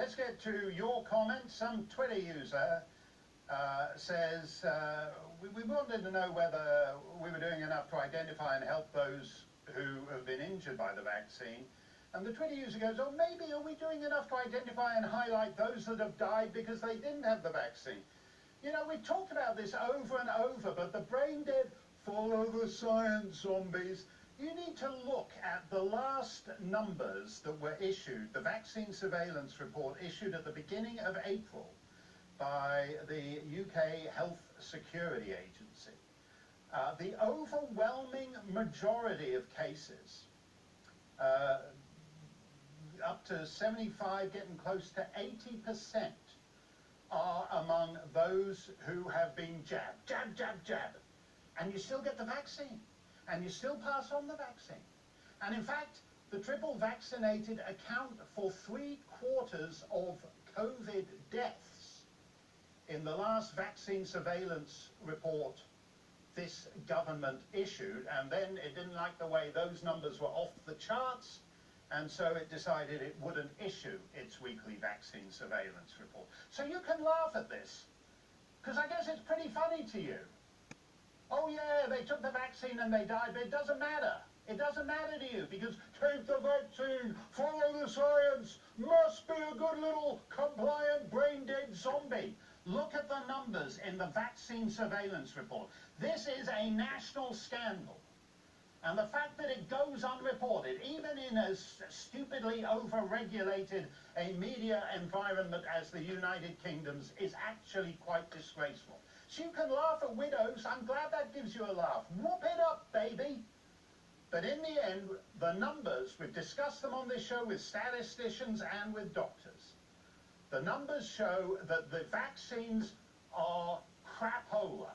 let's get to your comments. Some Twitter user says, we wanted to know whether we were doing enough to identify and help those who have been injured by the vaccine. And the Twitter user goes, oh, maybe are we doing enough to identify and highlight those that have died because they didn't have the vaccine? You know, we've talked about this over and over, but the brain dead, follow the science zombies. You need to look at the last numbers that were issued, the vaccine surveillance report issued at the beginning of April by the UK Health Security Agency. The overwhelming majority of cases, up to 75, getting close to 80%, are among those who have been jabbed, jab, and you still get the vaccine, and you still pass on the vaccine. And in fact, the triple vaccinated account for 3/4 of COVID deaths in the last vaccine surveillance report this government issued, and then it didn't like the way those numbers were off the charts, and so it decided it wouldn't issue its weekly vaccine surveillance report. So you can laugh at this, because I guess it's pretty funny to you. Oh yeah, they took the vaccine and they died, but it doesn't matter. It doesn't matter to you, because take the vaccine, follow the science, must be a good little compliant brain-dead zombie. Look at the numbers in the vaccine surveillance report. This is a national scandal. And the fact that it goes unreported, even in as stupidly over-regulated a media environment as the United Kingdom's, is actually quite disgraceful. So you can laugh at widows. I'm glad that gives you a laugh. Whoop it up, baby. But in the end, the numbers, we've discussed them on this show with statisticians and with doctors. The numbers show that the vaccines are crapola.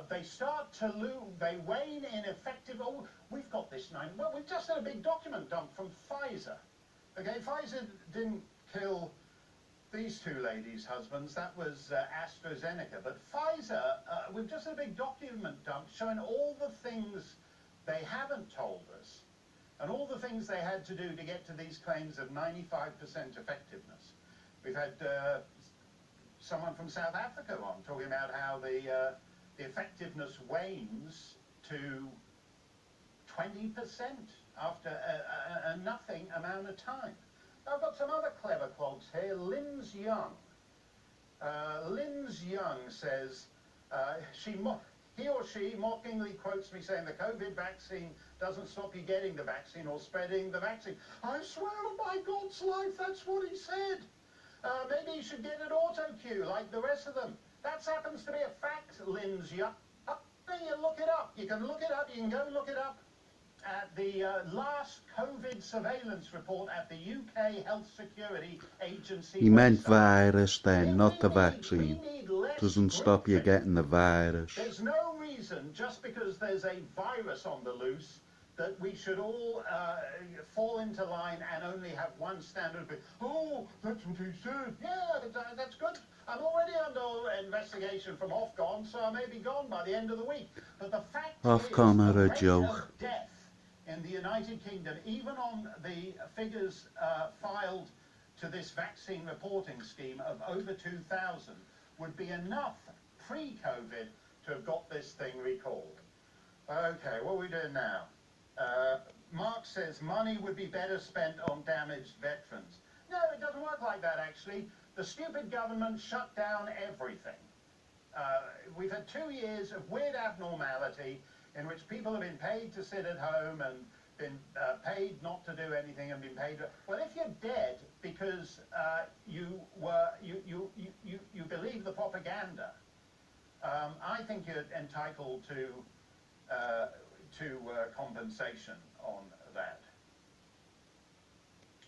They start to lose, they wane in effective, oh, we've got this now. Well, we've just had a big document dump from Pfizer. Okay, Pfizer didn't kill these two ladies' husbands, that was AstraZeneca. But Pfizer, we've just had a big document dump showing all the things they haven't told us and all the things they had to do to get to these claims of 95% effectiveness. We've had someone from South Africa on talking about how the effectiveness wanes to 20% after a nothing amount of time. I've got some other clever clogs here. Lims Young. Lims Young says, he or she mockingly quotes me saying the COVID vaccine doesn't stop you getting the vaccine or spreading the vaccine. I swear on my God's life, that's what he said. Maybe you should get an auto cue like the rest of them. That happens to be a fact, Lims Young. You look it up. You can look it up. You can go look it up at the last COVID surveillance report at the UK Health Security Agency. He meant virus then, not the vaccine. Doesn't stop you getting the virus. There's no reason, just because there's a virus on the loose, that we should all fall into line and only have one standard. Oh, that's what he said. Yeah, that's good. I'm already under investigation from Ofcom, so I may be gone by the end of the week. But the fact Ofcom is, are a the joke. rate of death in the United Kingdom, even on the figures filed to this vaccine reporting scheme of over 2,000, would be enough pre-COVID to have got this thing recalled. Okay, what are we doing now? Mark says money would be better spent on damaged veterans. No, it doesn't work like that, actually. The stupid government shut down everything. We've had 2 years of weird abnormality in which people have been paid to sit at home and been paid not to do anything and been paid. Well, if you're dead because you believe the propaganda, I think you're entitled to compensation on that.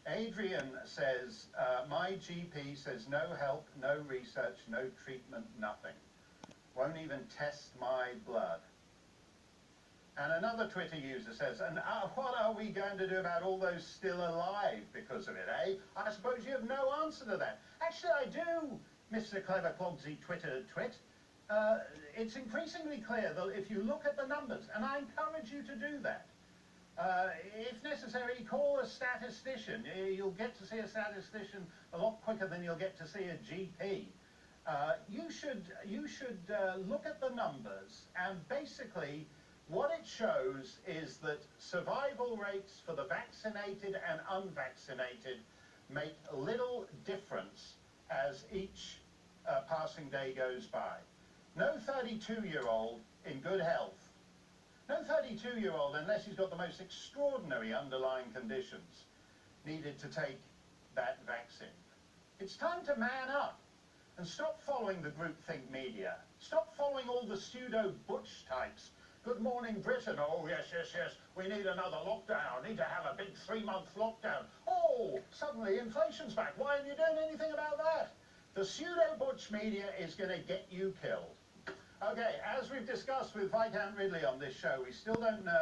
Adrian says, my GP says no help, no research, no treatment, nothing. Won't even test my blood. And another Twitter user says, and what are we going to do about all those still alive because of it, eh? I suppose you have no answer to that. Actually, I do, Mr. Clever Clogsy Twitter twit. It's increasingly clear that if you look at the numbers, and I encourage you to do that, If necessary, call a statistician. You'll get to see a statistician a lot quicker than you'll get to see a GP. You should look at the numbers, and basically what it shows is that survival rates for the vaccinated and unvaccinated make little difference as each passing day goes by. No 32-year-old in good health, no 32-year-old, unless he's got the most extraordinary underlying conditions, needed to take that vaccine. It's time to man up and stop following the groupthink media. Stop following all the pseudo-butch types. Good morning, Britain. Oh, yes, yes, yes. We need another lockdown. Need to have a big 3-month lockdown. Oh, suddenly inflation's back. Why aren't you doing anything about that? The pseudo-butch media is going to get you killed. Okay, as we've discussed with Viscount Ridley on this show, we still don't know